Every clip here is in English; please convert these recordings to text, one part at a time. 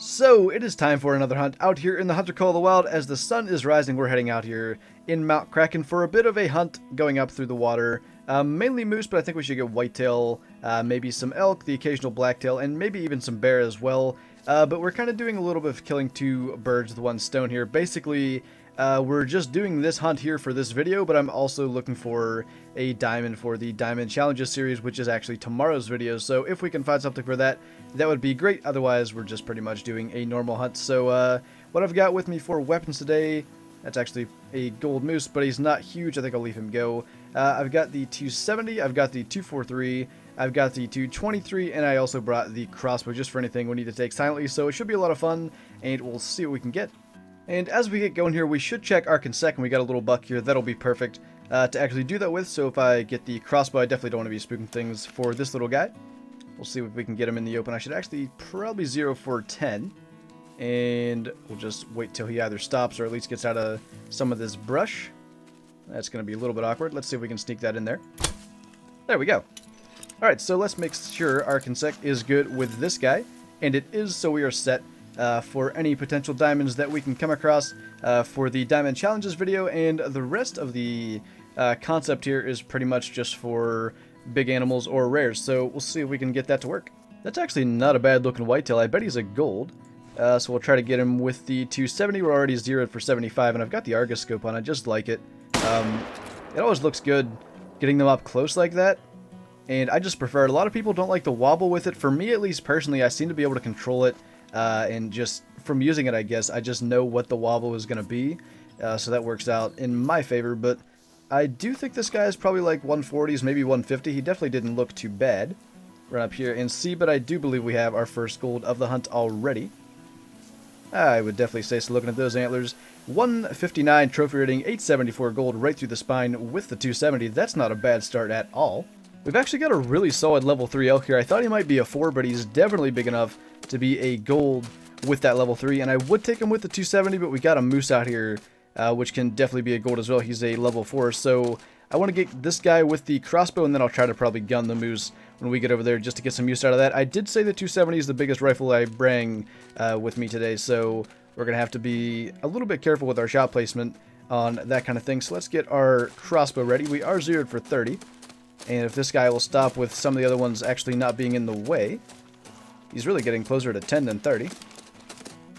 So, it is time for another hunt out here in the Hunter Call of the Wild. As the sun is rising, we're heading out here in Mount Kraken for a bit of a hunt going up through the water. Mainly moose, but I think we should get whitetail, maybe some elk, the occasional blacktail, and maybe even some bear as well. But we're kind of doing a little bit of killing two birds with one stone here. Basically, we're just doing this hunt here for this video, but I'm also looking for a diamond for the Diamond Challenges series, which is actually tomorrow's video. So if we can find something for that, that would be great. Otherwise, we're just pretty much doing a normal hunt. So what I've got with me for weapons today, that's actually a gold moose, but he's not huge. I think I'll leave him go. I've got the 270, I've got the 243, I've got the 223, and I also brought the crossbow just for anything we need to take silently. So it should be a lot of fun, and we'll see what we can get. And as we get going here, we should check our consec, and we got a little buck here. That'll be perfect to actually do that with. So if I get the crossbow, I definitely don't want to be spooking things for this little guy. We'll see if we can get him in the open. I should actually probably 0 for 10. And we'll just wait till he either stops or at least gets out of some of this brush. That's going to be a little bit awkward. Let's see if we can sneak that in there. There we go. Alright, so let's make sure our consec is good with this guy. And it is, so we are set for any potential diamonds that we can come across for the Diamond Challenges video. And the rest of the concept here is pretty much just for big animals or rares. So we'll see if we can get that to work. That's actually not a bad looking whitetail. I bet he's a gold. So we'll try to get him with the 270. We're already zeroed for 75, and I've got the Argus scope on. I just like it. It always looks good getting them up close like that, and I just prefer it. A lot of people don't like the wobble with it. For me, at least personally, I seem to be able to control it, and just from using it, I guess, I just know what the wobble is going to be, so that works out in my favor. But I do think this guy is probably like 140s, maybe 150. He definitely didn't look too bad. Run up here and see, but I do believe we have our first gold of the hunt already. I would definitely say so looking at those antlers. 159 trophy rating, 874 gold right through the spine with the 270. That's not a bad start at all. We've actually got a really solid level 3 elk here. I thought he might be a 4, but he's definitely big enough to be a gold with that level 3. And I would take him with the 270, but we got a moose out here, which can definitely be a gold as well. He's a level 4, so I want to get this guy with the crossbow, and then I'll try to probably gun the moose when we get over there just to get some use out of that. I did say the 270 is the biggest rifle I bring with me today, so we're going to have to be a little bit careful with our shot placement on that kind of thing. So let's get our crossbow ready. We are zeroed for 30, and if this guy will stop with some of the other ones actually not being in the way, he's really getting closer to 10 than 30.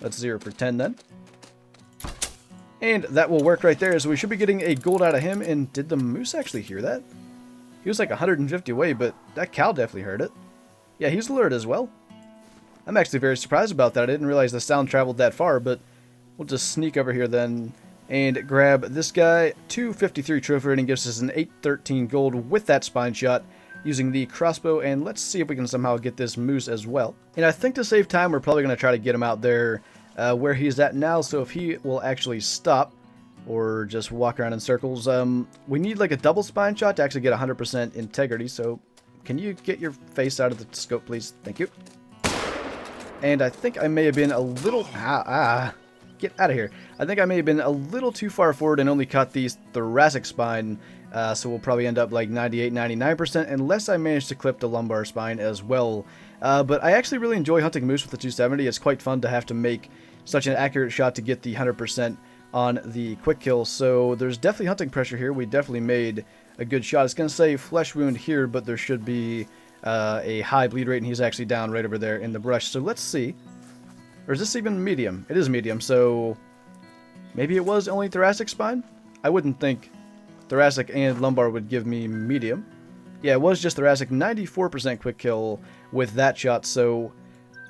Let's 0 for 10 then. And that will work right there, so we should be getting a gold out of him. And did the moose actually hear that? He was like 150 away, but that cow definitely heard it. Yeah, he's alert as well. I'm actually very surprised about that. I didn't realize the sound traveled that far, but we'll just sneak over here then and grab this guy. 253 trophy rating gives us an 813 gold with that spine shot using the crossbow, and let's see if we can somehow get this moose as well. And I think to save time, we're probably going to try to get him out there where he's at now, so if he will actually stop or just walk around in circles. We need like a double spine shot to actually get 100% integrity, so can you get your face out of the scope, please? Thank you. And I think I may have been a little... get out of here. I think I may have been a little too far forward and only caught the thoracic spine, so we'll probably end up like 98, 99% unless I manage to clip the lumbar spine as well. But I actually really enjoy hunting moose with the 270. It's quite fun to have to make such an accurate shot to get the 100% on the quick kill, so there's definitely hunting pressure here. We definitely made a good shot. It's going to say flesh wound here, but there should be a high bleed rate, and he's actually down right over there in the brush. So let's see. Or is this even medium? It is medium, so maybe it was only thoracic spine? I wouldn't think thoracic and lumbar would give me medium. Yeah, it was just thoracic. 94% quick kill with that shot, so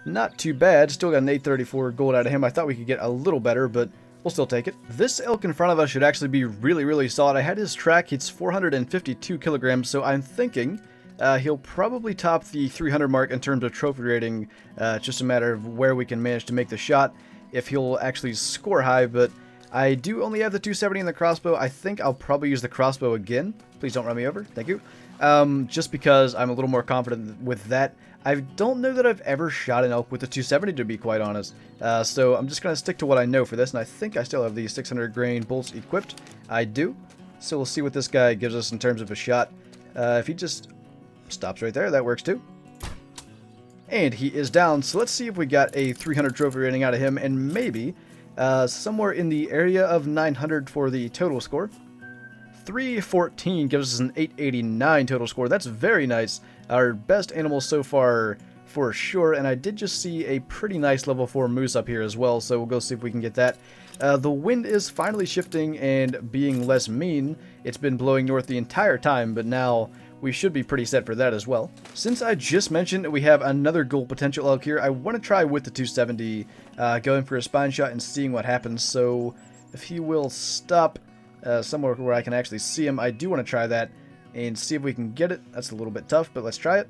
not too bad. Still got an 834 gold out of him. I thought we could get a little better, but we'll still take it. This elk in front of us should actually be really, really solid. I had his track. It's 452 kilograms, so I'm thinking he'll probably top the 300 mark in terms of trophy rating. It's just a matter of where we can manage to make the shot, if he'll actually score high, but I do only have the 270 in the crossbow. I think I'll probably use the crossbow again. Please don't run me over. Thank you. Just because I'm a little more confident with that. I don't know that I've ever shot an elk with a 270, to be quite honest. So I'm just going to stick to what I know for this, and I think I still have the 600 grain bolts equipped. I do. So we'll see what this guy gives us in terms of a shot. If he just stops right there, that works too. And he is down, so let's see if we got a 300 trophy rating out of him, and maybe somewhere in the area of 900 for the total score. 314 gives us an 889 total score. That's very nice. Our best animal so far for sure, and I did just see a pretty nice level 4 moose up here as well, so we'll go see if we can get that. The wind is finally shifting and being less mean. It's been blowing north the entire time, but now we should be pretty set for that as well. Since I just mentioned we have another gold potential elk here, I want to try with the 270, going for a spine shot and seeing what happens. So if he will stop somewhere where I can actually see him, I do want to try that and see if we can get it. That's a little bit tough, but let's try it.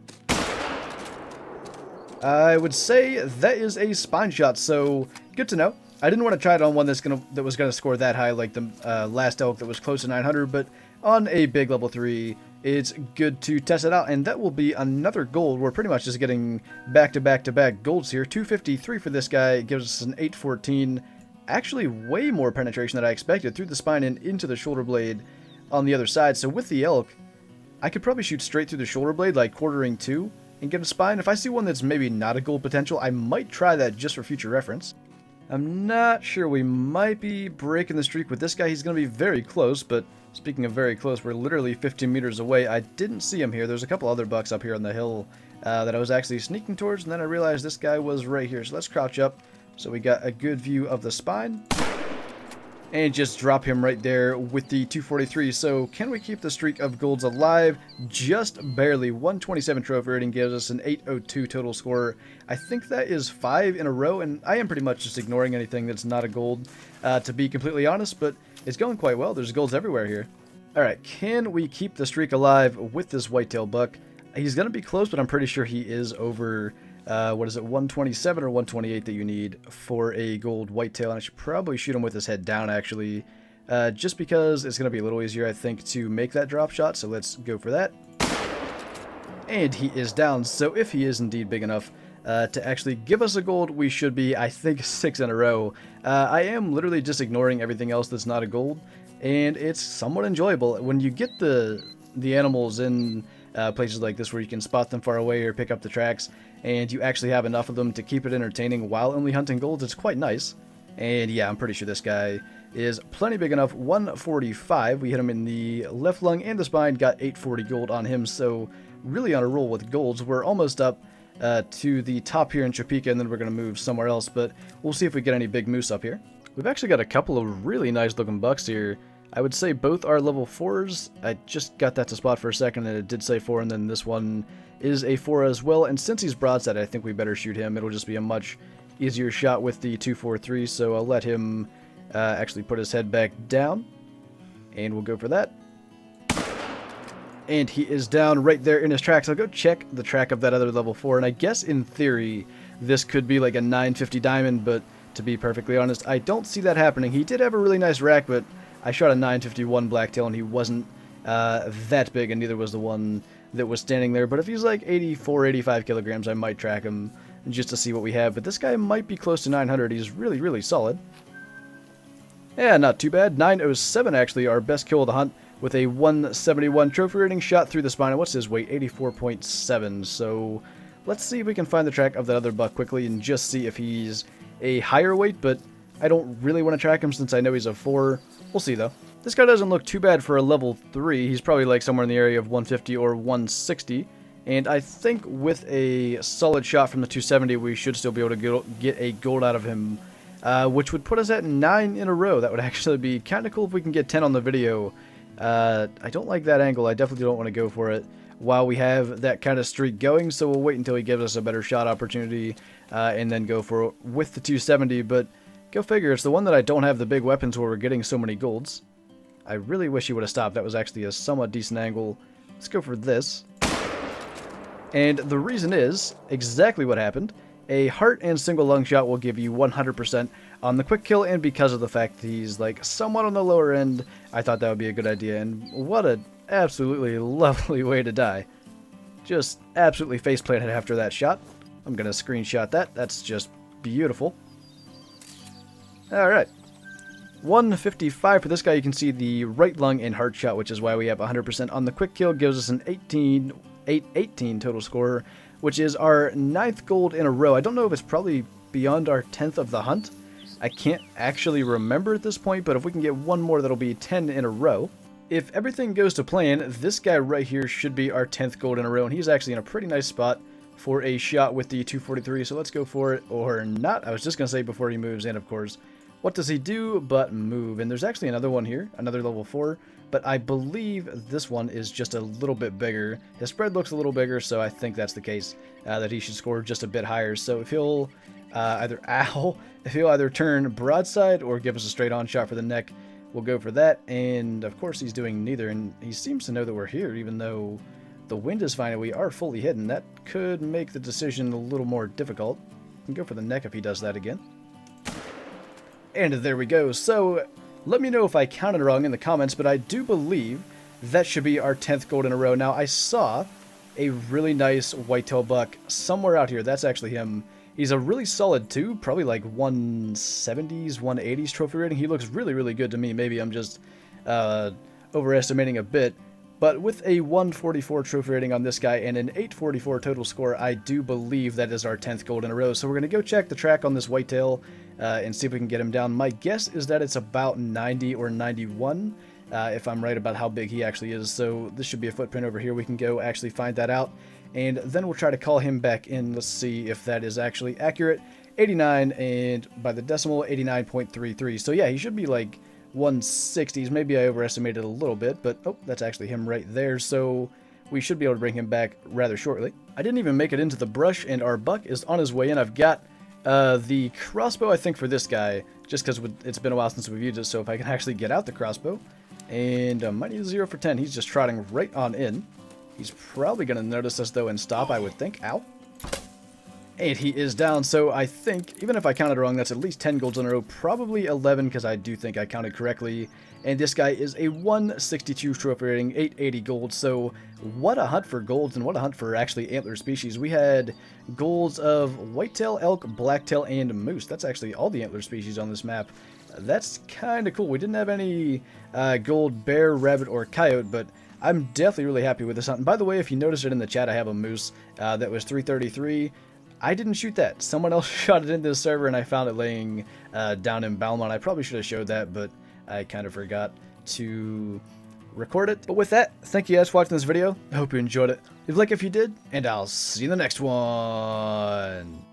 I would say that is a spine shot, so good to know. I didn't want to try it on one that was gonna score that high like the last elk that was close to 900, but on a big level 3, it's good to test it out, and that will be another gold. We're pretty much just getting back-to-back-to-back golds here. 253 for this guy gives us an 814. Actually, way more penetration than I expected through the spine and into the shoulder blade on the other side. So with the elk, I could probably shoot straight through the shoulder blade, like quartering 2, and get a spine. If I see one that's maybe not a gold potential, I might try that just for future reference. I'm not sure. We might be breaking the streak with this guy. He's going to be very close, but speaking of very close, we're literally 15 meters away. I didn't see him here. There's a couple other bucks up here on the hill that I was actually sneaking towards, and then I realized this guy was right here. So let's crouch up so we got a good view of the spine. And just drop him right there with the 243. So can we keep the streak of golds alive? Just barely. 127 trophy rating gives us an 802 total score. I think that is 5 in a row, and I am pretty much just ignoring anything that's not a gold, to be completely honest, but it's going quite well. There's golds everywhere here. Alright, can we keep the streak alive with this whitetail buck? He's going to be close, but I'm pretty sure he is over... what is it, 127 or 128 that you need for a gold whitetail, and I should probably shoot him with his head down, actually, just because it's going to be a little easier, I think, to make that drop shot, so let's go for that. And he is down, so if he is indeed big enough to actually give us a gold, we should be, I think, 6 in a row. I am literally just ignoring everything else that's not a gold, and it's somewhat enjoyable. When you get the animals in places like this where you can spot them far away or pick up the tracks, and you actually have enough of them to keep it entertaining while only hunting golds, it's quite nice. And yeah, I'm pretty sure this guy is plenty big enough. 145, we hit him in the left lung and the spine, got 840 gold on him, so really on a roll with golds. We're almost up to the top here in Topeka, and then we're going to move somewhere else, but we'll see if we get any big moose up here. We've actually got a couple of really nice looking bucks here. I would say both are level 4s. I just got that to spot for a second, and it did say 4, and then this one is a 4 as well. And since he's broadside, I think we better shoot him. It'll just be a much easier shot with the 243, so I'll let him actually put his head back down, and we'll go for that. And he is down right there in his tracks. I'll go check the track of that other level 4, and I guess in theory this could be like a 950 diamond, but to be perfectly honest, I don't see that happening. He did have a really nice rack, but I shot a 951 blacktail, and he wasn't that big, and neither was the one that was standing there. But if he's like 84, 85 kilograms, I might track him just to see what we have. But this guy might be close to 900. He's really, really solid. Yeah, not too bad. 907, actually, our best kill of the hunt, with a 171 trophy rating, shot through the spine. And what's his weight? 84.7. So let's see if we can find the track of that other buck quickly and just see if he's a higher weight, but I don't really want to track him since I know he's a 4. We'll see, though. This guy doesn't look too bad for a level 3. He's probably like somewhere in the area of 150 or 160. And I think with a solid shot from the 270, we should still be able to get a gold out of him, which would put us at 9 in a row. That would actually be kind of cool if we can get 10 on the video. I don't like that angle. I definitely don't want to go for it while we have that kind of streak going, so we'll wait until he gives us a better shot opportunity and then go for it with the 270. But go figure, it's the one that I don't have the big weapons where we're getting so many golds. I really wish he would have stopped. That was actually a somewhat decent angle. Let's go for this. And the reason is exactly what happened. A heart and single lung shot will give you 100% on the quick kill, and because of the fact that he's like somewhat on the lower end, I thought that would be a good idea. And what an absolutely lovely way to die. Just absolutely face planted after that shot. I'm going to screenshot that. That's just beautiful. Alright. 155 for this guy. You can see the right lung and heart shot, which is why we have 100% on the quick kill. Gives us an 818 total score. which is our 9th gold in a row. I don't know if it's probably beyond our 10th of the hunt. I can't actually remember at this point, but if we can get one more, that'll be 10 in a row. If everything goes to plan, this guy right here should be our 10th gold in a row, and he's actually in a pretty nice spot for a shot with the 243, so let's go for it, or not. I was just going to say before he moves in, of course. What does he do but move? And there's actually another one here, another level 4, but I believe this one is just a little bit bigger. His spread looks a little bigger, so I think that's the case, that he should score just a bit higher. So if he'll if he'll either turn broadside or give us a straight-on shot for the neck, we'll go for that. And of course he's doing neither, and he seems to know that we're here, even though the wind is fine and we are fully hidden. That could make the decision a little more difficult. We can go for the neck if he does that again. And there we go. So let me know if I counted wrong in the comments, but I do believe that should be our 10th gold in a row. Now, I saw a really nice whitetail buck somewhere out here. That's actually him. He's a really solid 2, probably like 170s, 180s trophy rating. He looks really, really good to me. Maybe I'm just overestimating a bit. But with a 144 trophy rating on this guy and an 844 total score, I do believe that is our 10th gold in a row. So we're going to go check the track on this whitetail and see if we can get him down. My guess is that it's about 90 or 91, if I'm right about how big he actually is. So this should be a footprint over here. We can go actually find that out. And then we'll try to call him back in. Let's see if that is actually accurate. 89, and by the decimal, 89.33. So yeah, he should be like 160s. Maybe I overestimated a little bit, but oh, that's actually him right there. So we should be able to bring him back rather shortly. I didn't even make it into the brush, and our buck is on his way in. I've got the crossbow, I think, for this guy, just because it's been a while since we've used it. So if I can actually get out the crossbow, and might need a 0 for 10. He's just trotting right on in. He's probably going to notice us, though, and stop, I would think. Ow. And he is down, so I think, even if I counted wrong, that's at least 10 golds in a row, probably 11, because I do think I counted correctly. And this guy is a 162 trophy rating, 880 gold, so what a hunt for golds, and what a hunt for actually antler species. We had golds of whitetail, elk, blacktail, and moose. That's actually all the antler species on this map. That's kind of cool. We didn't have any gold bear, rabbit, or coyote, but I'm definitely really happy with this hunt. And by the way, if you noticed it in the chat, I have a moose that was 333. I didn't shoot that. Someone else shot it into the server, and I found it laying down in Balmont. I probably should have showed that, but I kind of forgot to record it. But with that, thank you guys for watching this video. I hope you enjoyed it. Leave a like if you did, and I'll see you in the next one.